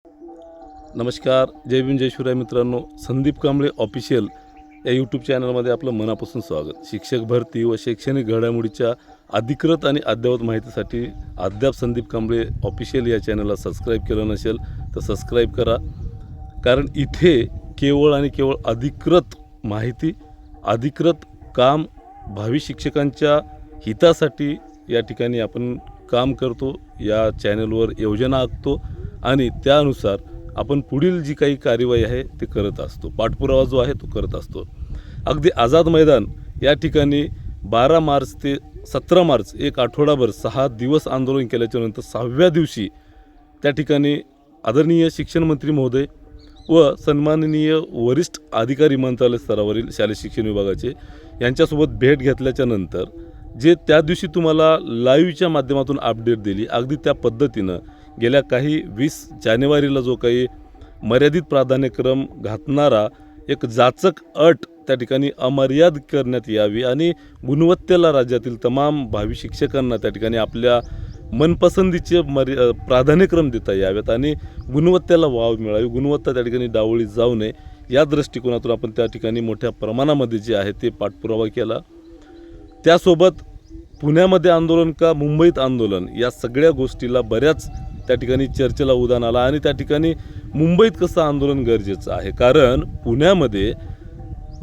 नमस्कार, जय भीम जय शिवराय मित्रांनो. संदीप कांबळे ऑफिशियल या यूट्यूब चॅनलमध्ये आपलं मनापासून स्वागत. शिक्षक भरती व शैक्षणिक घडामोडीच्या अधिकृत आणि अद्ययावत माहितीसाठी अद्याप संदीप कांबळे ऑफिशियल या चॅनलला सबस्क्राईब केलं नसेल तर सबस्क्राईब करा. कारण इथे केवळ आणि केवळ अधिकृत माहिती, अधिकृत काम, भावी शिक्षकांच्या हितासाठी या ठिकाणी आपण काम करतो. या चॅनलवर योजना आखतो आणि त्यानुसार आपण पुढील जी काही कार्यवाही आहे ते करत असतो. पाठपुरावा जो आहे तो करत असतो. अगदी आझाद मैदान या ठिकाणी 12 मार्च ते 17 मार्च एक आठवडाभर 6 दिवस आंदोलन केल्याच्या नंतर 6व्या दिवशी त्या ठिकाणी आदरणीय शिक्षण मंत्री महोदय व सन्माननीय वरिष्ठ अधिकारी मंत्रालय स्तरावरील शालेय शिक्षण विभागाचे यांच्यासोबत भेट घेतल्याच्या नंतर जे त्या दिवशी तुम्हाला लाईव्हच्या माध्यमातून अपडेट दिली, अगदी त्या पद्धतीनं गेल्या काही 20 जानेवारीला जो काही मर्यादित प्राधान्यक्रम घातणारा एक जाचक अट त्या ठिकाणी अमर्याद करण्यात यावी आणि गुणवत्तेला राज्यातील तमाम भावी शिक्षकांना त्या ठिकाणी आपल्या मनपसंतीचे प्राधान्यक्रम देता यावेत आणि गुणवत्तेला वाव मिळावी, गुणवत्ता त्या ठिकाणी डावळी जाऊ नये या दृष्टिकोनातून आपण त्या ठिकाणी मोठ्या प्रमाणामध्ये जे आहे ते पाठपुरावा केला. त्यासोबत पुण्यामध्ये आंदोलन का मुंबईत आंदोलन या सगळ्या गोष्टीला बऱ्याच त्या ठिकाणी चर्चेला उधाण आला आणि त्या ठिकाणी मुंबईत कसं आंदोलन गरजेचं आहे. कारण पुण्यामध्ये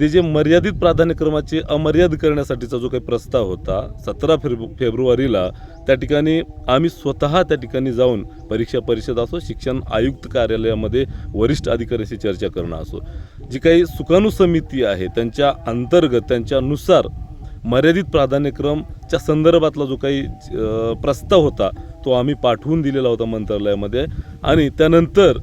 ते जे मर्यादित प्राधान्यक्रमाचे अमर्याद करण्यासाठीचा जो काही प्रस्ताव होता 17 फेब्रुवारीला त्या ठिकाणी आम्ही स्वतः त्या ठिकाणी जाऊन परीक्षा परिषद असो, शिक्षण आयुक्त कार्यालयामध्ये वरिष्ठ अधिकाऱ्यांशी चर्चा करणं असो, जी काही सुकाणू समिती आहे त्यांच्या अंतर्गत त्यांच्यानुसार मर्यादित प्राधान्यक्रमच्या संदर्भातला जो काही प्रस्ताव होता तो आम्ही पाठवून दिलेला होता मंत्रालयामध्ये. आणि त्यानंतर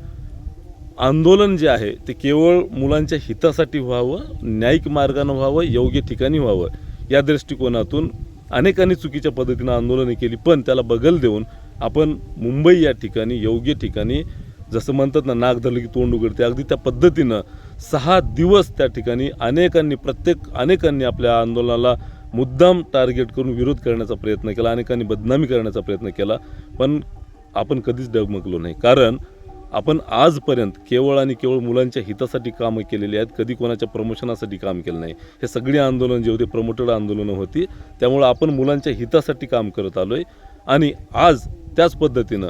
आंदोलन जे आहे ते केवळ मुलांच्या हितासाठी व्हावं, न्यायिक मार्गानं व्हावं, योग्य ठिकाणी व्हावं या दृष्टिकोनातून अनेकांनी चुकीच्या पद्धतीनं आंदोलने केली. पण त्याला बगल देऊन आपण मुंबई या ठिकाणी योग्य ठिकाणी जसं म्हणतात ना, नाक धरलं की तोंड उघडते, अगदी त्या पद्धतीनं 6 दिवस त्या ठिकाणी अनेकांनी आपल्या आंदोलनाला मुद्दाम टार्गेट करून विरोध करण्याचा प्रयत्न केला, अनेकांनी बदनामी करण्याचा प्रयत्न केला. पण आपण कधीच डगमगलो नाही. कारण आपण आजपर्यंत केवळ आणि केवळ मुलांच्या हितासाठी कामं केलेली आहेत, कधी कोणाच्या प्रमोशनासाठी काम केलं नाही. हे सगळी आंदोलन जे होते प्रमोटेड आंदोलनं होती, त्यामुळं आपण मुलांच्या हितासाठी काम करत आलो आहे. आणि आज त्याच पद्धतीनं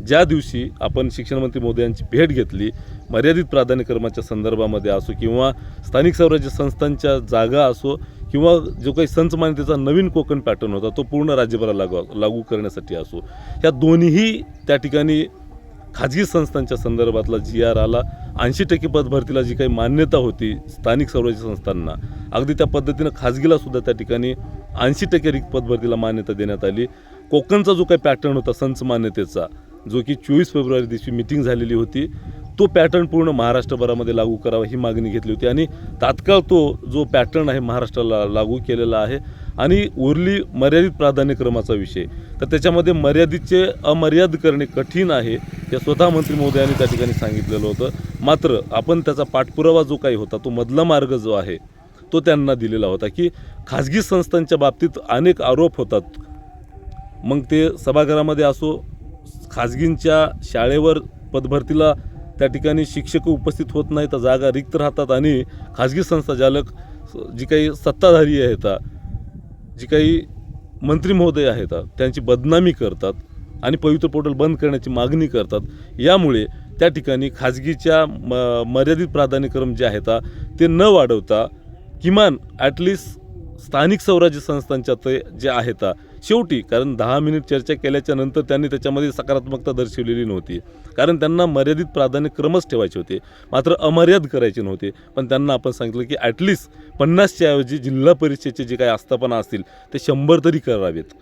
ज्या दिवशी आपण शिक्षणमंत्री महोदयांची भेट घेतली, मर्यादित प्राधान्यक्रमाच्या संदर्भामध्ये असो किंवा स्थानिक स्वराज्य संस्थांच्या जागा असो किंवा जो काही संच मान्यतेचा नवीन कोकण पॅटर्न होता तो पूर्ण राज्यभराला लागू करण्यासाठी असो, ह्या दोन्हीही त्या ठिकाणी खाजगी संस्थांच्या संदर्भातला GR आला. 80% पदभरतीला जी काही मान्यता होती स्थानिक स्वराज्य संस्थांना, अगदी त्या पद्धतीनं खाजगीला सुद्धा त्या ठिकाणी 80% रिक्त पदभरतीला मान्यता देण्यात आली. कोकणचा जो काही पॅटर्न होता संच मान्यतेचा, जो की 24 फेब्रुवारी दिवशी मीटिंग झालेली होती, तो पॅटर्न पूर्ण महाराष्ट्रभरामध्ये लागू करावा ही मागणी घेतली होती आणि तात्काळ तो जो पॅटर्न आहे महाराष्ट्राला लागू केलेला आहे. आणि उरली मर्यादित प्राधान्यक्रमाचा विषय, तर त्याच्यामध्ये मर्यादितचे अमर्याद करणे कठीण आहे हे स्वतः मंत्री महोदयांनी त्या ठिकाणी सांगितलेलं होतं. मात्र आपण त्याचा पाठपुरावा जो काही होता तो मधला मार्ग जो आहे तो त्यांना दिलेला होता की खाजगी संस्थांच्या बाबतीत अनेक आरोप होतात, मग ते सभागृहामध्ये असो, खाजगींच्या शाळेवर पदभरतीला त्या ठिकाणी शिक्षक उपस्थित होत नाही तर जागा रिक्त राहतात आणि खाजगी संस्थाचालक जी काही सत्ताधारी आहेत, जी काही मंत्री महोदय आहेत त्यांची बदनामी करतात आणि पवित्र पोर्टल बंद करण्याची मागणी करतात. यामुळे त्या ठिकाणी खाजगीच्या मर्यादित प्राधान्यक्रम जे आहेत ते न वाढवता किमान ॲटलिस्ट स्थानिक स्वराज्य संस्थांच्या ते जे आहेत शेवटी, कारण 10 मिनिट चर्चा केल्याच्या नंतर त्यांनी त्याच्यामध्ये सकारात्मकता दर्शवलेली नव्हती. कारण त्यांना मर्यादित प्राधान्यक्रमच ठेवायचे होते, मात्र अमर्याद करायचे नव्हते. पण त्यांना आपण सांगितलं की ॲटलिस्ट 50च्या ऐवजी जिल्हा परिषदेचे जे काही आस्थापना असतील ते 100 तरी करावेत.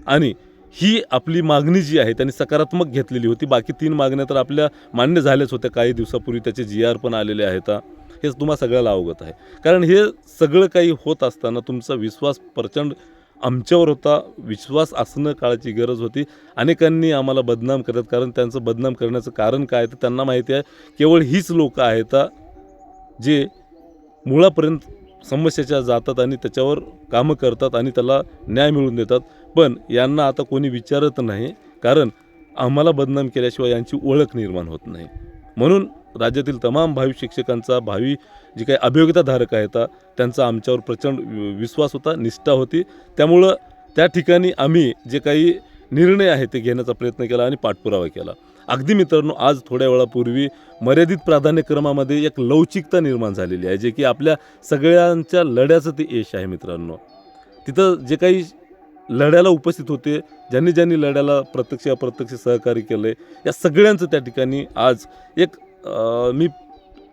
आणि ही आपली मागणी जी आहे त्यांनी सकारात्मक घेतलेली होती. बाकी 3 मागण्या तर आपल्या मान्य झाल्याच होत्या. काही दिवसापूर्वी त्याचे GR पण आलेले आहेत. हेच तुम्हाला सगळ्याला अवगत आहे. कारण हे सगळं काही होत असताना तुमचा विश्वास प्रचंड आमच्यावर होता. विश्वास असणं काळाची गरज होती. अनेकांनी आम्हाला बदनाम करतात, कारण त्यांचं बदनाम करण्याचं कारण काय तर त्यांना माहिती आहे केवळ हीच लोकं आहेत जे मुळापर्यंत समस्येच्या जातात आणि त्याच्यावर कामं करतात आणि त्याला न्याय मिळवून देतात. पण यांना आता कोणी विचारत नाही. कारण आम्हाला बदनाम केल्याशिवाय यांची ओळख निर्माण होत नाही. म्हणून राज्यातील तमाम भावी शिक्षकांचा, भावी जे काही अभियोग्यताधारक आहेत त्यांचा आमच्यावर प्रचंड विश्वास होता, निष्ठा होती. त्यामुळं त्या ठिकाणी आम्ही जे काही निर्णय आहे ते घेण्याचा प्रयत्न केला आणि पाठपुरावा केला. अगदी मित्रांनो, आज थोड्या वेळापूर्वी मर्यादित प्राधान्यक्रमामध्ये एक लवचिकता निर्माण झालेली आहे, जे की आपल्या सगळ्यांच्या लढ्याचं ते यश आहे मित्रांनो. तिथं जे काही लढ्याला उपस्थित होते, ज्यांनी ज्यांनी लढ्याला प्रत्यक्ष अप्रत्यक्ष सहकार्य केलं आहे, या सगळ्यांचं त्या ठिकाणी आज एक मी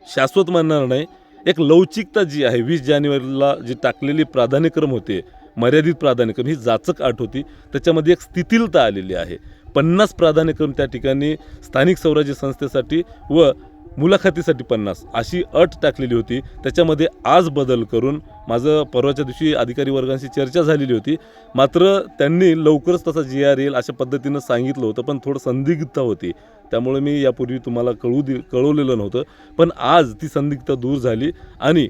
शाश्वत म्हणणार नाही, एक लवचिकता जी आहे 20 जानेवारीला जी टाकलेली प्राधान्यक्रम होते, मर्यादित प्राधान्यक्रम, ही जाचक अट होती, त्याच्यामध्ये एक स्थिथिलता आलेली आहे. 50 प्राधान्यक्रम त्या ठिकाणी स्थानिक स्वराज्य संस्थेसाठी व मुलाखतीसाठी 50 अशी अट टाकलेली होती. त्याच्यामध्ये आज बदल करून माझं परवाच्या दिवशी अधिकारी वर्गांशी चर्चा झालेली होती. मात्र त्यांनी लवकरच तसा GR येईल अशा पद्धतीनं सांगितलं होतं, पण थोडं संदिग्धता होती. त्यामुळे मी यापूर्वी तुम्हाला कळवलेलं नव्हतं. पण आज ती संदिग्धता दूर झाली आणि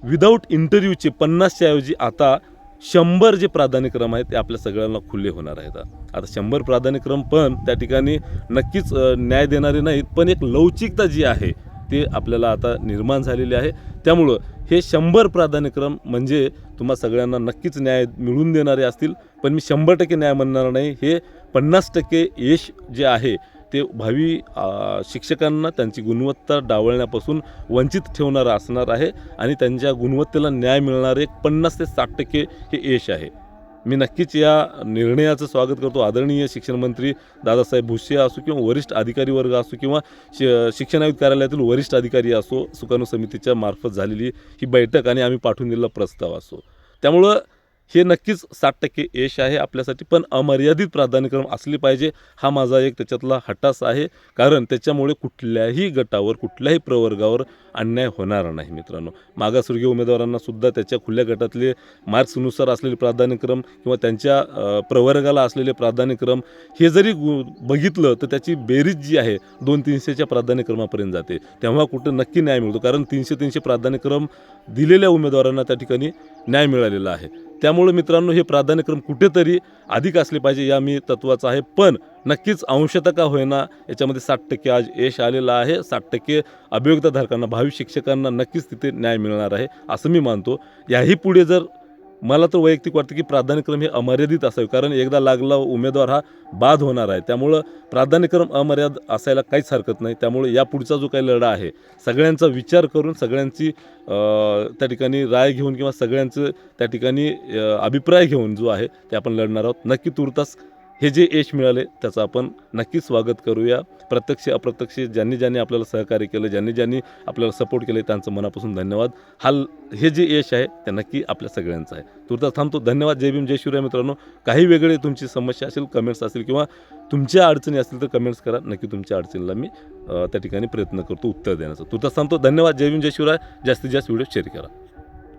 विदाऊट इंटरव्ह्यूचे 50च्या ऐवजी आता 100 जे प्राधान्यक्रम आहेत ते आपल्या सगळ्यांना खुले होणार आहेत. आता 100 प्राधान्यक्रम पण त्या ठिकाणी नक्कीच न्याय देणारे नाहीत, पण एक लवचिकता जी आहे ते आपल्याला आता निर्माण झालेली आहे. त्यामुळं हे 100 प्राधान्यक्रम म्हणजे तुम्हा सगळ्यांना नक्कीच न्याय मिळवून देणारे असतील. पण मी 100% न्याय म्हणणार नाही. हे 50% यश जे आहे ते भावी शिक्षकांना त्यांची गुणवत्ता डावलण्यापासून वंचित ठेवणारं असणार आहे आणि त्यांच्या गुणवत्तेला न्याय मिळणारे 50 ते 60% हे यश आहे. मी नक्कीच या निर्णयाचं स्वागत करतो. आदरणीय शिक्षण मंत्री दादासाहेब भुसे असो किंवा वरिष्ठ अधिकारी वर्ग असो किंवा शिक्षण आयुक्त कार्यालयातील वरिष्ठ अधिकारी असो, सुकाणू समितीच्या मार्फत झालेली ही बैठक आणि आम्ही पाठवून दिलेला प्रस्ताव असो, त्यामुळं हे नक्कीच 60% यश आहे आपल्यासाठी. पण अमर्यादित प्राधान्यक्रम असले पाहिजे हा माझा एक त्याच्यातला हटास आहे, कारण त्याच्यामुळे कुठल्याही गटावर, कुठल्याही प्रवर्गावर अन्याय होणार नाही मित्रांनो. मागासवर्गीय उमेदवारांना सुद्धा त्याच्या खुल्या गटातले मार्क्सनुसार असलेले प्राधान्यक्रम किंवा त्यांच्या प्रवर्गाला असलेले प्राधान्यक्रम हे जरी बघितलं तर त्याची बेरीज जी आहे 200-300च्या प्राधान्यक्रमापर्यंत जाते. तेव्हा कुठं नक्की न्याय मिळतो, कारण 300 प्राधान्यक्रम दिलेल्या उमेदवारांना त्या ठिकाणी न्याय मिळालेला आहे. त्यामुळे मित्रांनो, हे प्राधान्यक्रम कुठेतरी अधिक असले पाहिजे या मी तत्वाचा आहे. पण नक्कीच अंशतः का होईना याच्यामध्ये 60% आज यश आलेलं आहे. 60% अभियोग्यताधारकांना, भावी शिक्षकांना नक्कीच तिथे न्याय मिळणार आहे असं मी मानतो. याही पुढे जर मला तर वैयक्तिक वाटतं की प्राधान्यक्रम हे अमर्यादित असावे, कारण एकदा लागला उमेदवार हा बाद होणार आहे. त्यामुळं प्राधान्यक्रम अमर्याद असायला काहीच हरकत नाही. त्यामुळे या पुढचा जो काही लढा आहे सगळ्यांचा विचार करून, सगळ्यांची त्या ठिकाणी राय घेऊन किंवा सगळ्यांचं त्या ठिकाणी अभिप्राय घेऊन जो आहे ते आपण लढणार आहोत. नक्की तुर्तास हे जे यश मिळाले त्याचं आपण नक्की स्वागत करूया. प्रत्यक्ष अप्रत्यक्ष ज्यांनी ज्यांनी आपल्याला सहकार्य केलं, ज्यांनी ज्यांनी आपल्याला सपोर्ट केले त्यांचं मनापासून धन्यवाद. हे जे यश आहे ते नक्की आपल्या सगळ्यांचं आहे. तुर्तास थांबतो. धन्यवाद. जय भीम, जय शिवराय मित्रांनो. काही वेगळे तुमची समस्या असेल, कमेंट्स असतील किंवा तुमच्या अडचणी असतील तर कमेंट्स करा. नक्की तुमच्या अडचणीला मी त्या ठिकाणी प्रयत्न करतो उत्तर देण्याचा. तुर्तास थांबतो. धन्यवाद. जय भीम, जय शिवराय. जास्तीत जास्त व्हिडिओ शेअर करा.